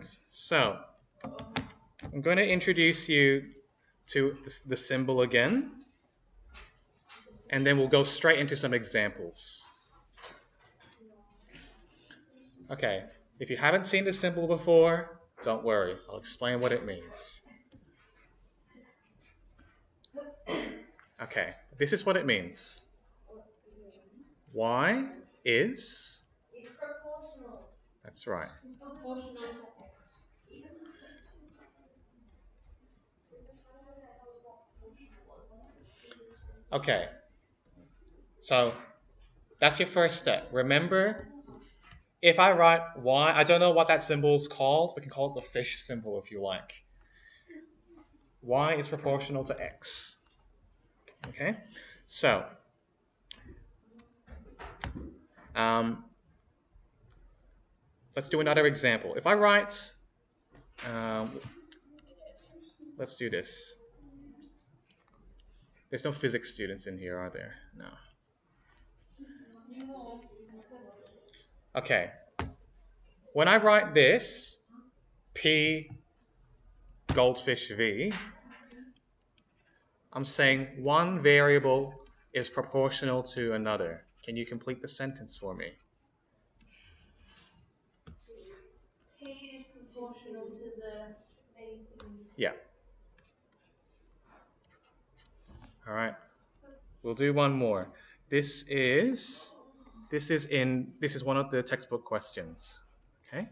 darlings. So, I'm going to introduce you to the symbol again, and then we'll go straight into some examples. Okay, if you haven't seen the symbol before, don't worry. I'll explain what it means. Okay, this is what it means. Y is... proportional. That's right. It's proportional to x. Okay, so that's your first step. Remember, if I write Y, I don't know what that symbol is called. We can call it the fish symbol if you like. Y is proportional to X. Okay, so let's do another example. If I write, let's do this. There's no physics students in here, are there? No. Okay. When I write this, P goldfish V, I'm saying one variable is proportional to another. Can you complete the sentence for me? P is proportional to the A. Yeah. All right. We'll do one more. This is one of the textbook questions. Okay?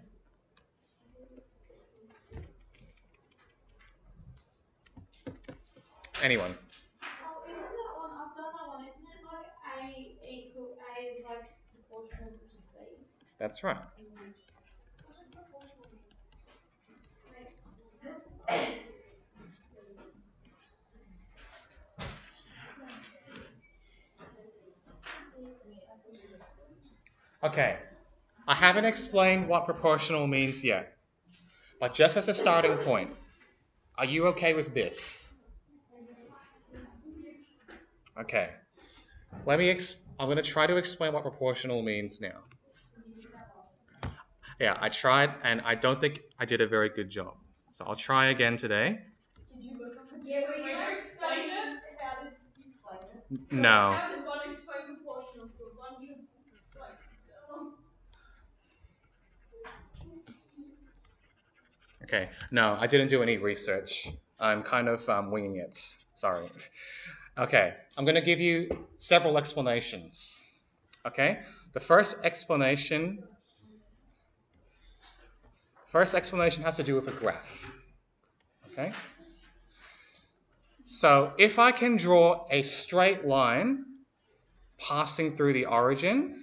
Anyone? Oh, isn't that one? I've done that one. Isn't it like A is like proportional to B? That's right. What does proportional mean? Okay. I haven't explained what proportional means yet. But just as a starting point, are you okay with this? Okay. I'm going to try to explain what proportional means now. Yeah, I tried and I don't think I did a very good job. So I'll try again today. Yeah, but you like studying it. How did you explain it? No. How does one explain proportional to a bunch of like? Okay. No, I didn't do any research. I'm kind of winging it. Sorry. Okay. I'm going to give you several explanations. Okay. The first explanation has to do with a graph. Okay. So if I can draw a straight line passing through the origin,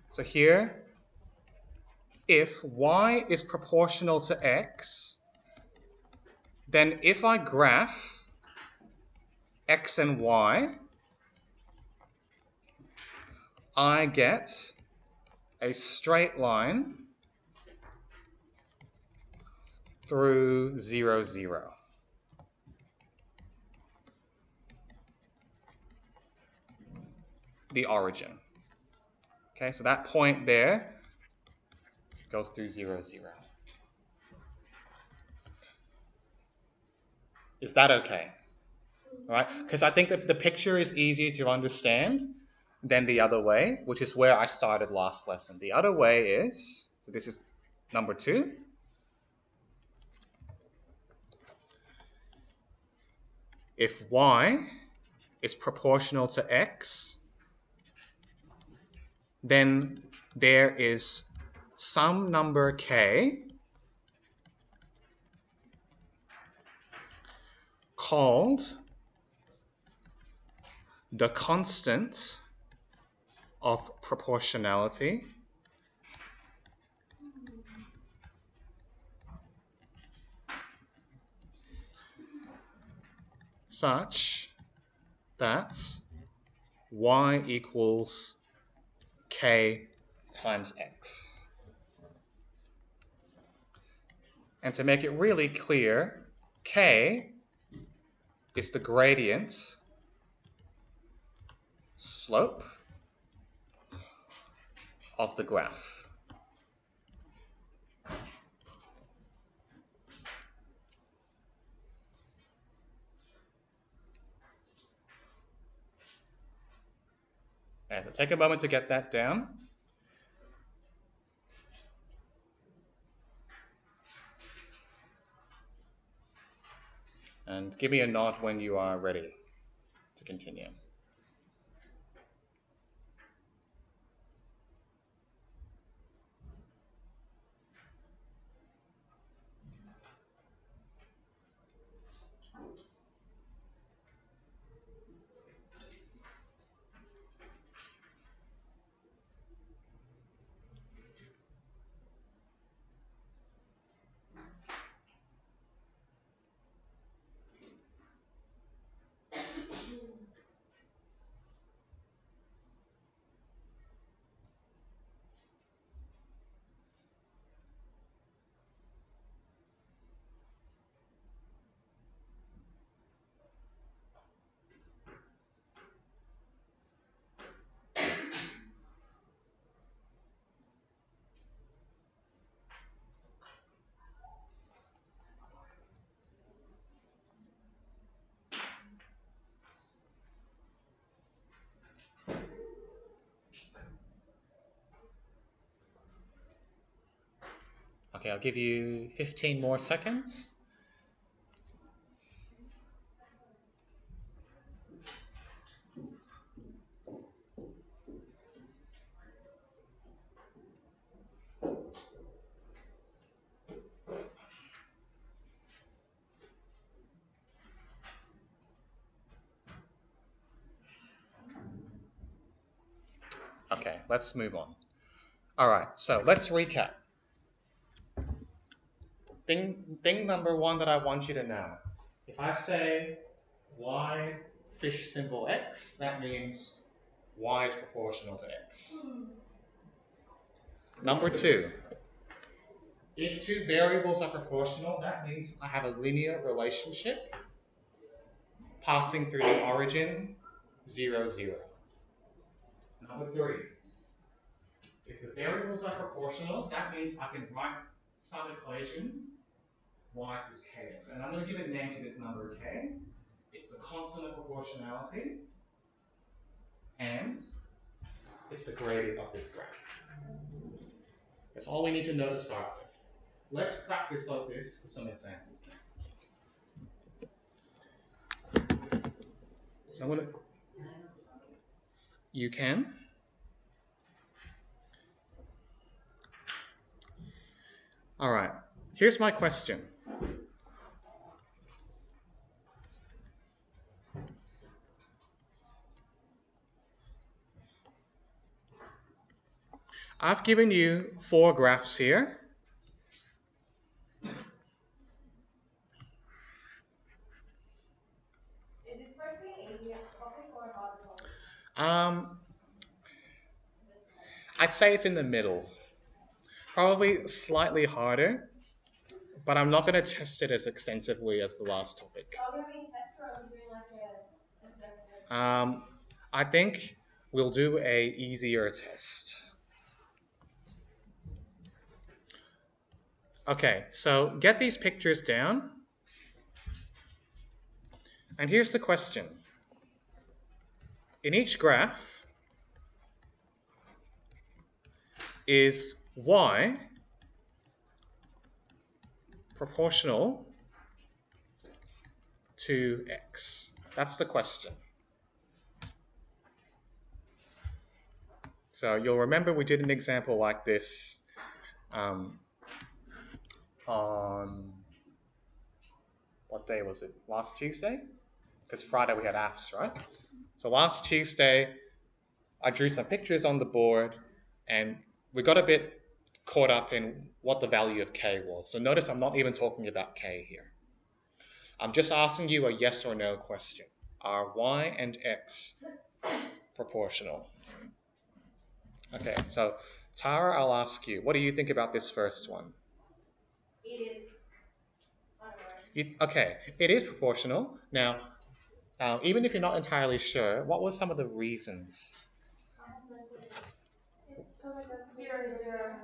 so here, if y is proportional to x, then if I graph x and y, I get a straight line through 0, 0. The origin. Okay, so that point there goes through 0, 0. Is that okay? All right, because I think that the picture is easier to understand than the other way, which is where I started last lesson. The other way is, so this is number 2. If y is proportional to x, then there is some number k called the constant of proportionality such that y equals k times x. And to make it really clear, k is the gradient slope of the graph. Okay, so take a moment to get that down. And give me a nod when you are ready to continue. Okay, I'll give you 15 more seconds. Okay, let's move on. All right, so let's recap. Thing number one that I want you to know. If I say y fish symbol x, that means y is proportional to x. Number two, if two variables are proportional, that means I have a linear relationship passing through the origin 0, 0. Number three, if the variables are proportional, that means I can write some equation y equals kx. And I'm going to give a name to this number k. It's the constant of proportionality, and it's the gradient of this graph. That's all we need to know to start with. Let's practice like this with some examples now. So I'm going to... You can. All right. Here's my question. I've given you 4 graphs here. Is this supposed to be an easy topic or a hard topic? I'd say it's in the middle. Probably slightly harder, but I'm not going to test it as extensively as the last topic. Are we doing a test or are we doing like a assessment? I think we'll do a easier test. Okay, so get these pictures down. And here's the question. In each graph, is y proportional to x? That's the question. So you'll remember we did an example like this on, what day was it? Last Tuesday? Because Friday we had AFS, right? So last Tuesday, I drew some pictures on the board and we got a bit caught up in what the value of k was. So notice I'm not even talking about k here. I'm just asking you a yes or no question. Are y and x proportional? Okay, so Tara, I'll ask you, what do you think about this first one? It is. I don't know. Okay, it is proportional. Now, even if you're not entirely sure, what were some of the reasons? I have no clue. It's Zero, zero.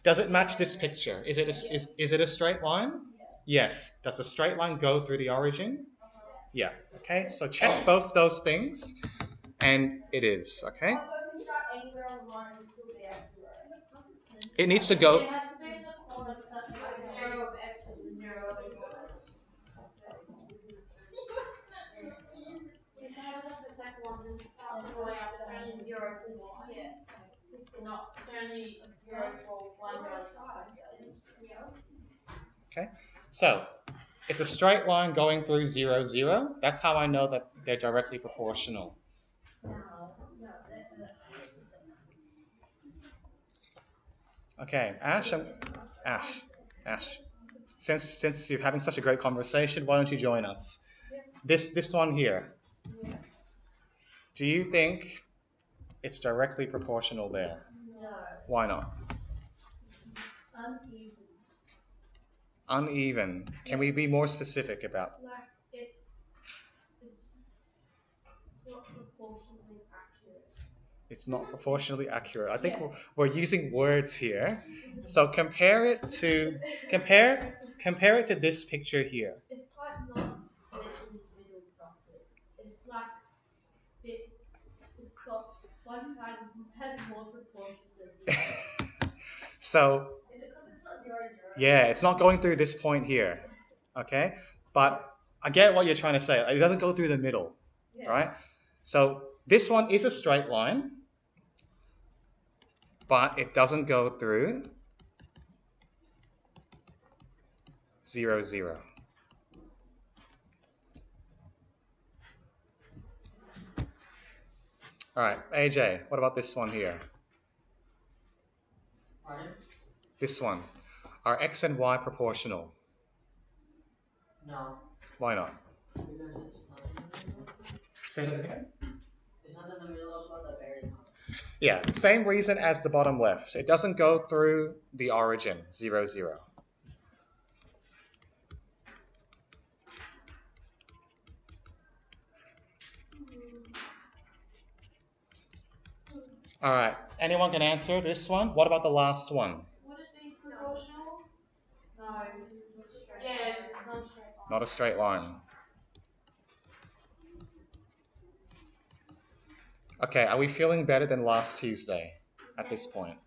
Does it match this picture? Is it a straight line? Yes. Does a straight line go through the origin? Yeah. Okay, so check both those things, and it is, okay? It needs to It go. has to be in the corner that's like zero of x and zero of y. Because how about the second one since it starts all the way up, it's only zero for y. Not, it's only zero for one row. Okay, so it's a straight line going through 0, 0. That's how I know that they're directly proportional. Okay, Ash, Ash. Since you're having such a great conversation, why don't you join us? This one here. Do you think it's directly proportional there? No. Why not? Uneven. Uneven. Can we be more specific about? Like it's just it's not proportionally accurate. It's not proportionally accurate. I think we're using words here. So compare it to this picture here. It's like not split in the middle properly. It's like it's got one side has more proportion than the other. So Is it because it's not zero zero? yeah, it's not going through this point here. Okay? But I get what you're trying to say. It doesn't go through the middle, right? So this one is a straight line, but it doesn't go through 0, 0. All right, AJ, what about this one here? Pardon? This one. Are x and y proportional? No, Why not? because it's not in the middle. Say that again. It's not in the middle, so at the very top. Yeah, same reason as the bottom left. It doesn't go through the origin, 0, 0. All right, anyone can answer this one? What about the last one? Would it be proportional? No. Yeah, it's not straight line. Not a straight line. Okay, are we feeling better than last Tuesday at this point?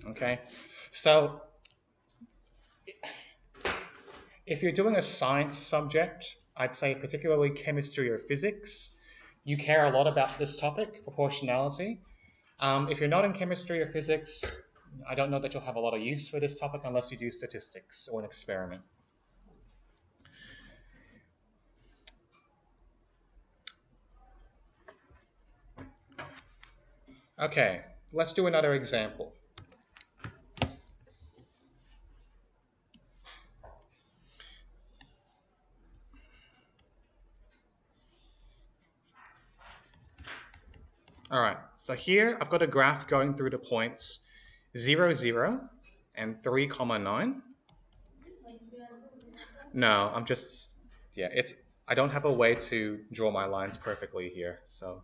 Okay, so if you're doing a science subject, I'd say particularly chemistry or physics, you care a lot about this topic, proportionality. If you're not in chemistry or physics, I don't know that you'll have a lot of use for this topic unless you do statistics or an experiment. Okay, let's do another example. All right, so here I've got a graph going through the points 0, 0 and 3, 9. No, I don't have a way to draw my lines perfectly here, so.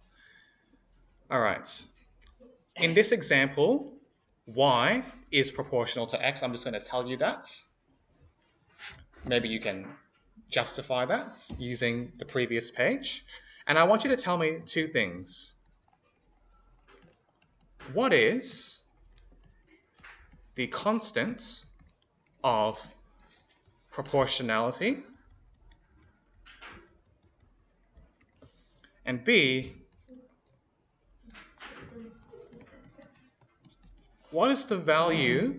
All right, in this example, y is proportional to x. I'm just going to tell you that. Maybe you can justify that using the previous page. And I want you to tell me two things. What is the constant of proportionality? And B, what is the value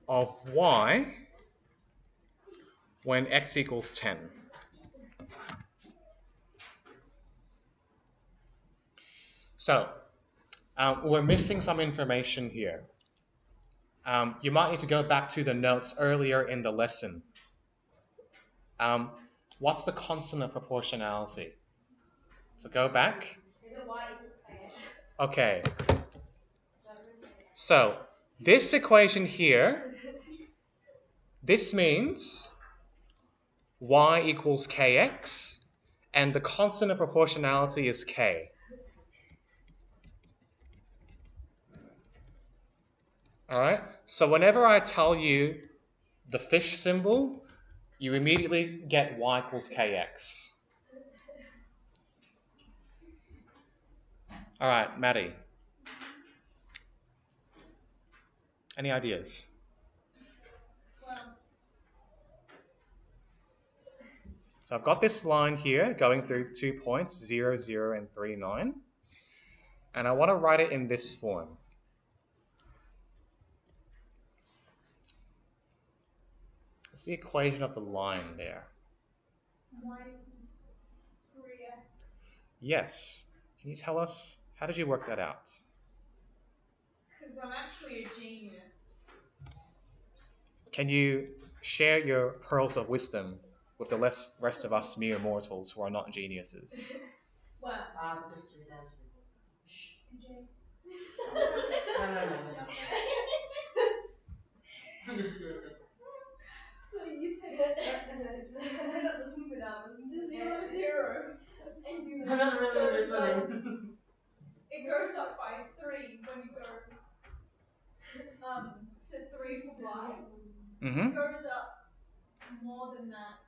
of y when x equals 10? So, we're missing some information here. You might need to go back to the notes earlier in the lesson. What's the constant of proportionality? So go back. Is it y equals x? Okay. So this equation here, this means y equals kx, and the constant of proportionality is k. All right? So whenever I tell you the fish symbol, you immediately get y equals kx. All right, Maddie. Any ideas? Well, So I've got this line here going through 2 points, 0, 0, and 3, 9. And I want to write it in this form. It's the equation of the line there. y equals 3x. Yes. Can you tell us, how did you work that out? Because I'm actually a genius. Can you share your pearls of wisdom with the rest of us mere mortals who are not geniuses? Well, Just 3 times 3. Shh. Jay. No. I'm just gonna say. So you take the 0, 0, and you I'm not really goes up. understanding. It goes up by 3 when you go to 3 for y. Mm-hmm. It goes up more than that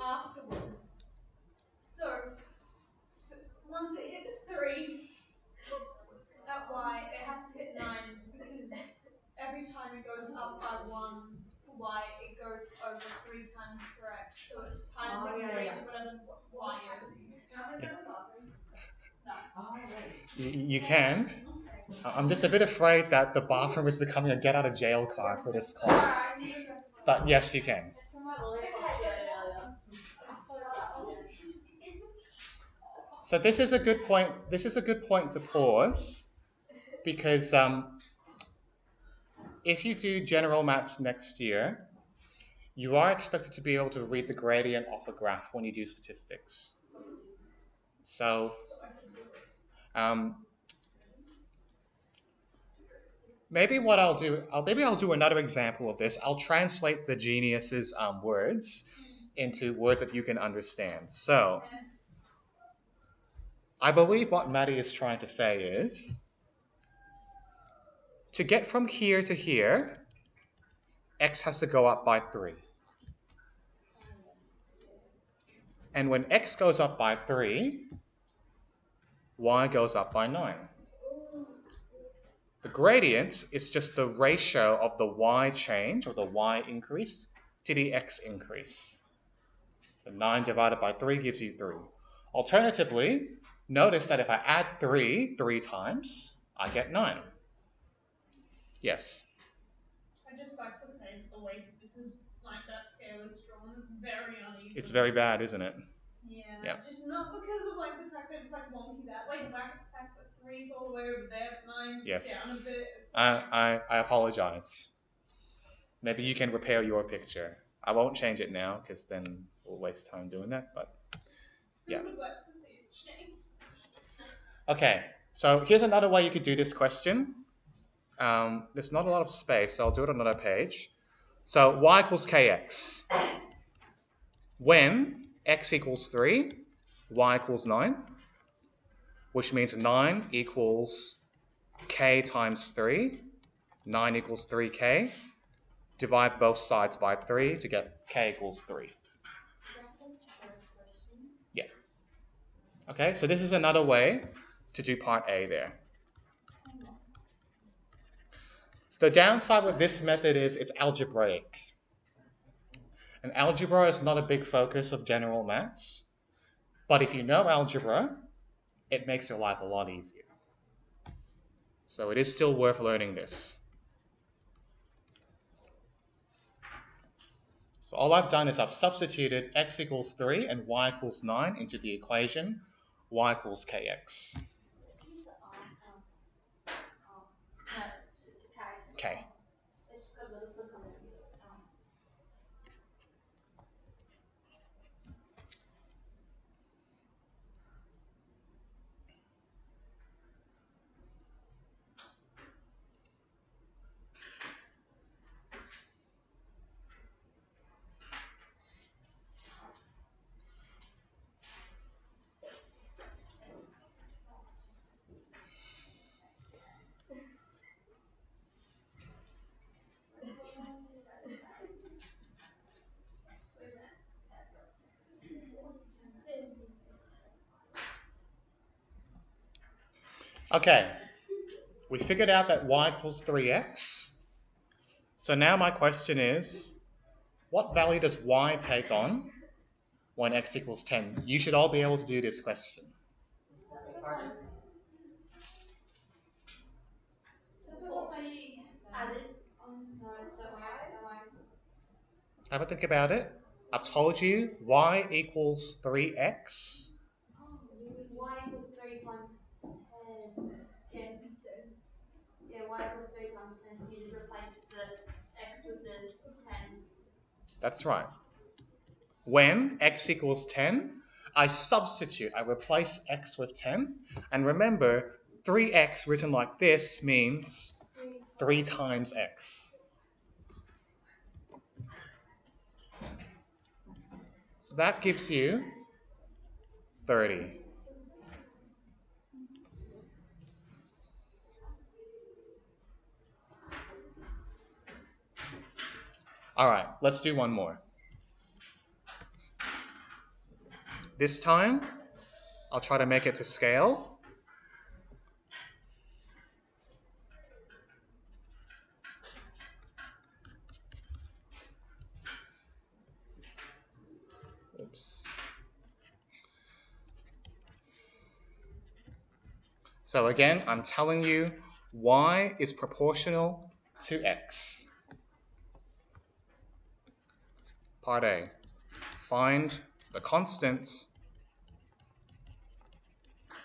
afterwards. So once it hits 3 at y, it has to hit 9 because every time it goes up by 1 for y, it goes over 3 times for x. So it's times Oh, x yeah, raised yeah. to whatever y is. Oh, right. You can. I'm just a bit afraid that the bathroom is becoming a get out of jail card for this class. But yes, you can. So this is a good point. This is a good point to pause because if you do general maths next year, you are expected to be able to read the gradient of a graph when you do statistics. So um, maybe what I'll do, maybe I'll do another example of this. I'll translate the genius's words into words that you can understand. So I believe what Maddie is trying to say is, to get from here to here, x has to go up by 3. And when x goes up by 3, y goes up by 9. The gradient is just the ratio of the y change, or the y increase, to the x increase. So 9 divided by 3 gives you 3. Alternatively, notice that if I add 3 times, I get 9. Yes? I just like to say the way this is like that scale is drawn is very uneven. It's very bad, isn't it? Yeah. Just not because of like the fact that it's like wonky that way, the fact that 3's all the way over there, but 9's Yes. down a bit. It's I apologize. Maybe you can repair your picture. I won't change it now because then we'll waste time doing that. But yeah. I would like to see it change. Okay, so here's another way you could do this question. There's not a lot of space, so I'll do it on another page. So y equals kx. When x equals 3, y equals 9, which means 9 equals k times 3. 9 equals 3k. Divide both sides by 3 to get k equals 3. Yeah. Okay, so this is another way to do part A there. The downside with this method is it's algebraic. And algebra is not a big focus of general maths. But if you know algebra, it makes your life a lot easier. So it is still worth learning this. So all I've done is I've substituted x equals 3 and y equals 9 into the equation y equals kx. Okay. Okay, we figured out that y equals 3x. So now my question is, what value does y take on when x equals 10? You should all be able to do this question. Pardon? Suppose I added. Oh no, don't worry. Have a think about it. I've told you y equals 3x. Y equals 3 times 10. Yeah. Yeah, y equals 3 times 10. You just replace the x with the 10. That's right. When x equals 10, I substitute, I replace x with 10. And remember, 3x written like this means 3 times x. So that gives you 30. All right, let's do one more. This time, I'll try to make it to scale. Oops. So again, I'm telling you y is proportional to x. Part A. Find the constant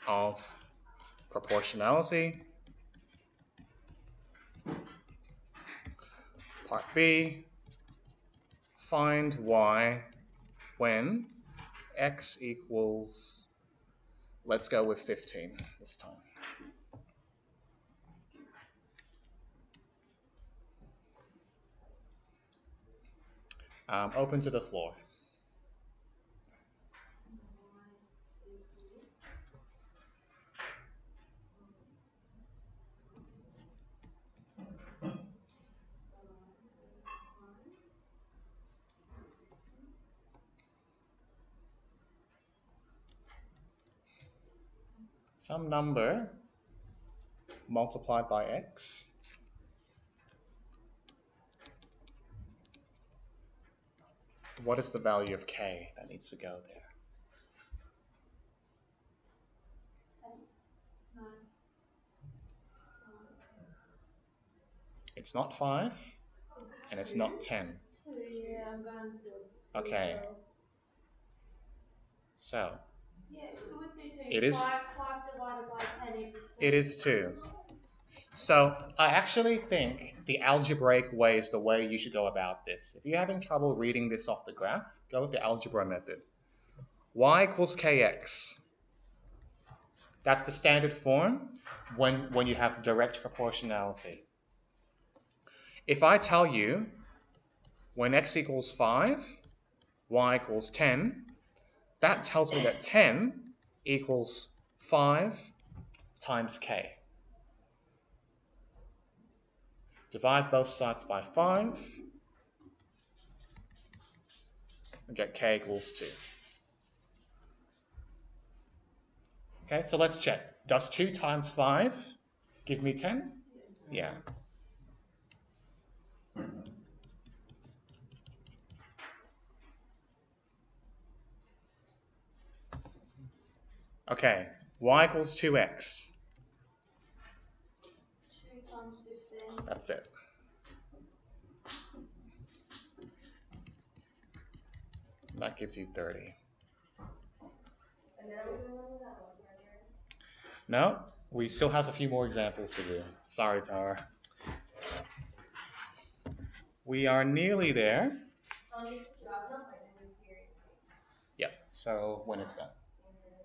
of proportionality. Part B. Find y when x equals, let's go with 15 this time. Open to the floor. Some number multiplied by x. What is the value of k that needs to go there? It's not 5, and it's not 10. Yeah, I'm going to. Okay. So, Yeah, it would be 2. It is- 5 divided by 10 equals 2. it is 2. So, I actually think the algebraic way is the way you should go about this. If you're having trouble reading this off the graph, go with the algebra method. Y equals kx. That's the standard form when you have direct proportionality. If I tell you when x equals 5, y equals 10, that tells me that 10 equals 5 times k. Divide both sides by 5 and get k equals 2. Okay, so let's check. Does 2 times 5 give me 10? Yeah. Okay, y equals 2x. 2 times 15. That's it. That gives you 30. No, we still have a few more examples to do. Sorry, Tara. We are nearly there. Yep, so when is that?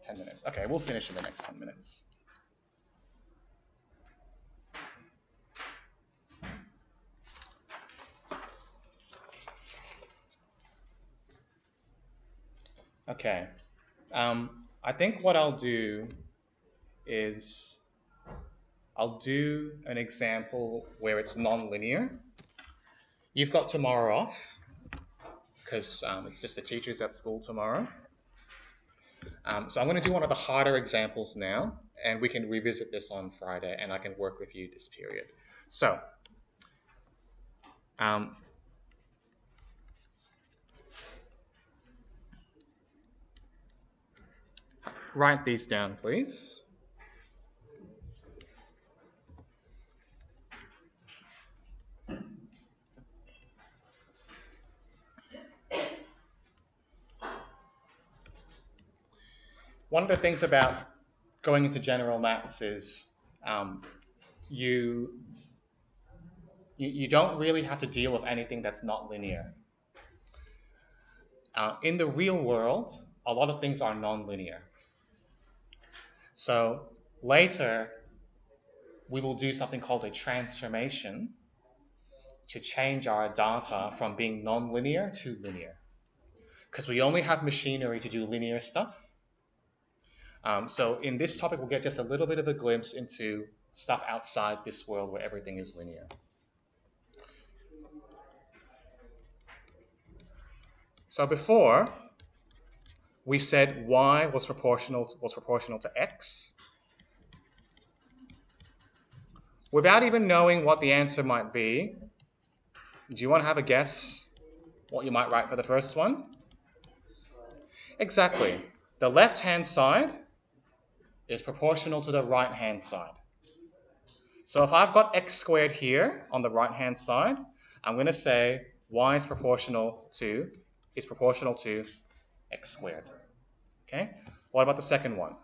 10 minutes. Okay, we'll finish in the next 10 minutes. Okay. I think what I'll do is I'll do an example where it's non-linear. You've got tomorrow off because it's just the teachers at school tomorrow. So I'm going to do one of the harder examples now, and we can revisit this on Friday, and I can work with you this period. So, write these down, please. One of the things about going into general maths is you don't really have to deal with anything that's not linear. In the real world, a lot of things are non-linear. So later, we will do something called a transformation to change our data from being non-linear to linear. Because we only have machinery to do linear stuff. So in this topic, we'll get just a little bit of a glimpse into stuff outside this world where everything is linear. So before, we said y was proportional to x. Without even knowing what the answer might be, do you want to have a guess what you might write for the first one? Exactly. The left-hand side is proportional to the right-hand side. So if I've got x squared here on the right-hand side, I'm going to say y is proportional to x squared. Okay? What about the second one?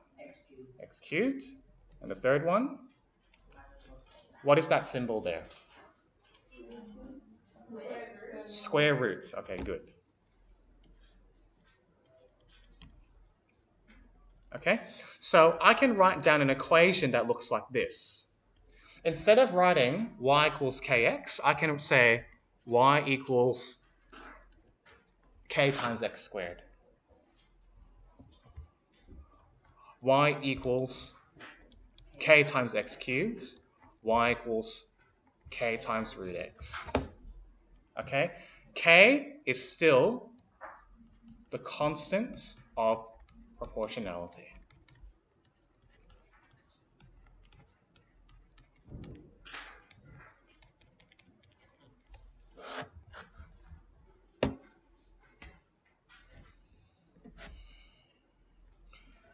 X cubed. And the third one? What is that symbol there? Square roots. Okay, good. Okay? So I can write down an equation that looks like this. Instead of writing y equals kx, I can say y equals k times x squared. Y equals k times x cubed. Y equals k times root x. Okay? K is still the constant of proportionality.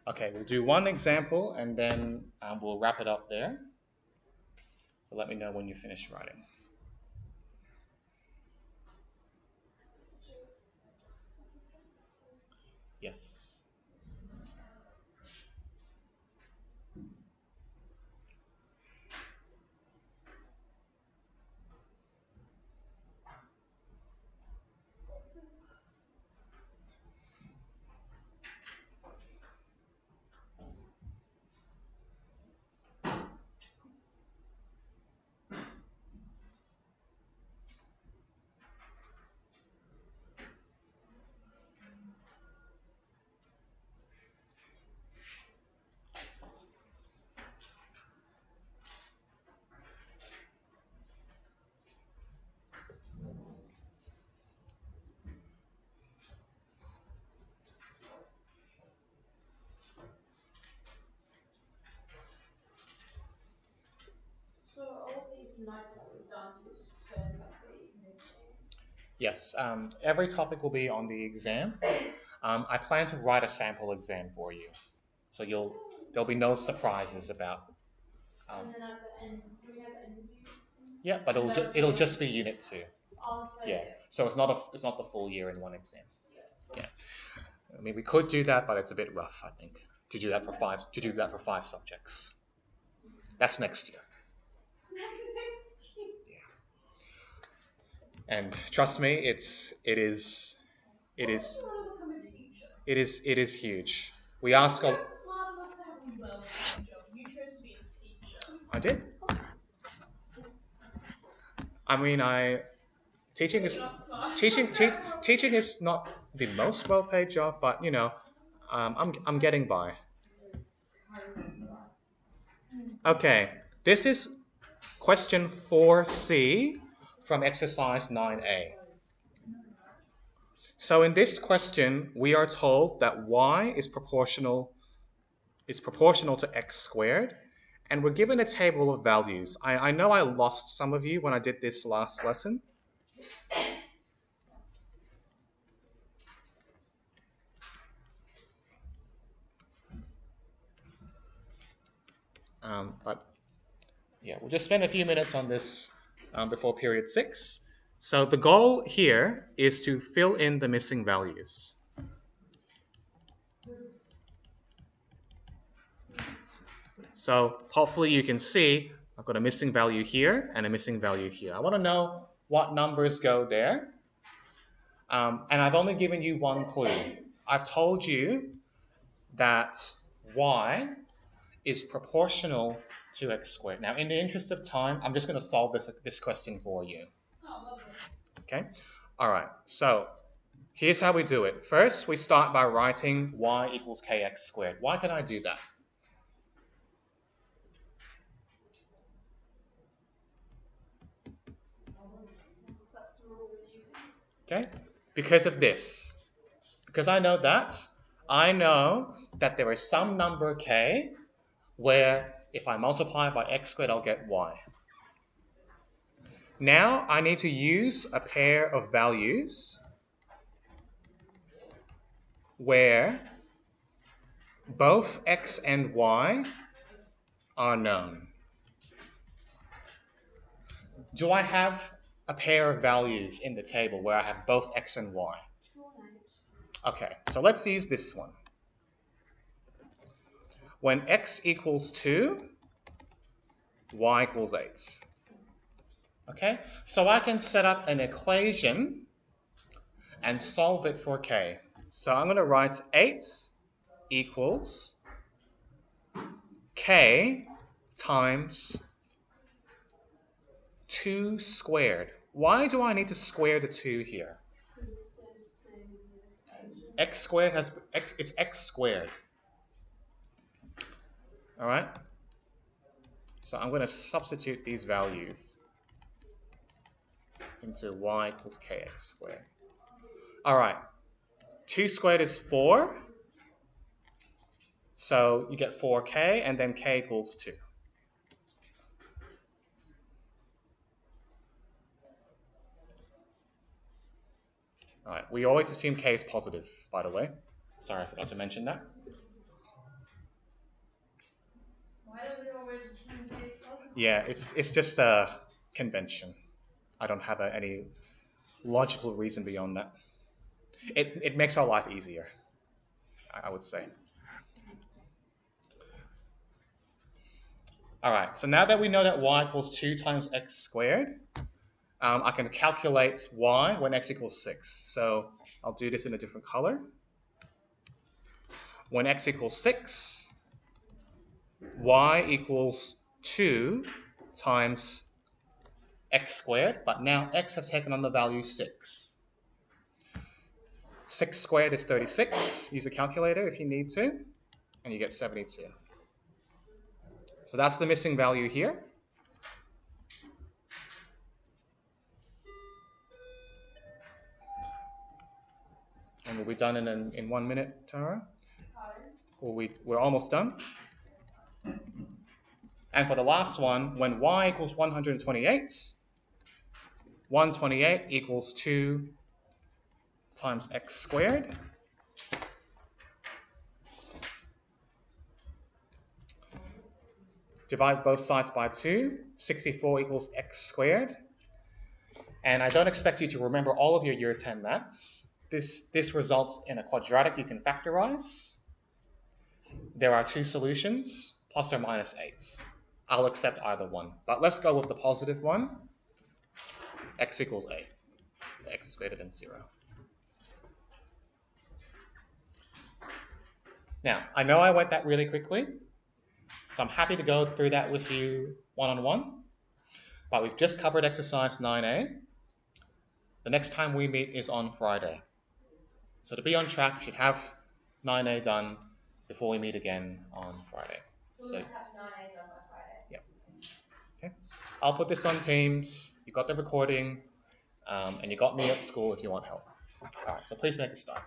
Okay, we'll do one example and then we'll wrap it up there. So let me know when you finish writing. Yes. So all these notes that we've done this term that we Yes, every topic will be on the exam. I plan to write a sample exam for you. So there'll be no surprises about. and then at the end, do we have interviews? Yeah, but it'll just be unit 2. Honestly, Yeah. So it's not the full year in one exam. Yeah. I mean, we could do that, but it's a bit rough, I think, to do that for 5 subjects. That's next year. That's next year. Yeah. And trust me, it is Why do you want to become a teacher? it is huge. We ask You're a. smart enough to have a well-paid job. You chose to be a teacher. I did. I mean, teaching is You're not smart. teaching is not the most well-paid job, but I'm getting by. Okay, this is question 4C from exercise 9A. So in this question, we are told that y is proportional is proportional to x squared, and we're given a table of values. I know I lost some of you when I did this last lesson. But yeah, we'll just spend a few minutes on this before period 6. So the goal here is to fill in the missing values. So hopefully you can see I've got a missing value here and a missing value here. I want to know what numbers go there. And I've only given you one clue. I've told you that y is proportional to x squared. Now, in the interest of time, I'm just going to solve this question for you. Okay? All right. So here's how we do it. First, we start by writing y equals kx squared. Why can I do that? Okay? Because of this. Because I know that there is some number k where if I multiply by x squared, I'll get y. Now I need to use a pair of values where both x and y are known. Do I have a pair of values in the table where I have both x and y? Okay, so let's use this one. When x equals 2, y equals 8. Okay, so I can set up an equation and solve it for k. So I'm going to write 8 equals k times 2 squared. Why do I need to square the 2 here? X squared has it's x squared. All right? So I'm going to substitute these values into y equals kx squared. All right. 2 squared is 4. So you get 4k, and then k equals 2. All right. We always assume k is positive, by the way. Sorry, I forgot to mention that. Why don't we always assume k is positive? Yeah, it's just a convention. I don't have any logical reason beyond that. It makes our life easier, I would say. All right, so now that we know that y equals 2 times x squared, I can calculate y when x equals 6. So I'll do this in a different color. When x equals 6, y equals 2 times x squared, but now x has taken on the value 6. 6 squared is 36. Use a calculator if you need to, and you get 72. So that's the missing value here. And we'll be done in 1 minute, Tara. We're almost done. And for the last one, when y equals 128, 128 equals 2 times x squared. Divide both sides by 2. 64 equals x squared. And I don't expect you to remember all of your year 10 maths. This results in a quadratic you can factorize. There are 2 solutions, plus or minus 8. I'll accept either one. But let's go with the positive one. X equals 8. X is greater than 0. Now, I know I went that really quickly, so I'm happy to go through that with you one-on-one. But we've just covered exercise 9A. The next time we meet is on Friday. So to be on track, you should have 9A done before we meet again on Friday. So have 9A done by Friday. Yeah. Okay. I'll put this on Teams. You got the recording, and you got me at school if you want help. All right. So please make a start.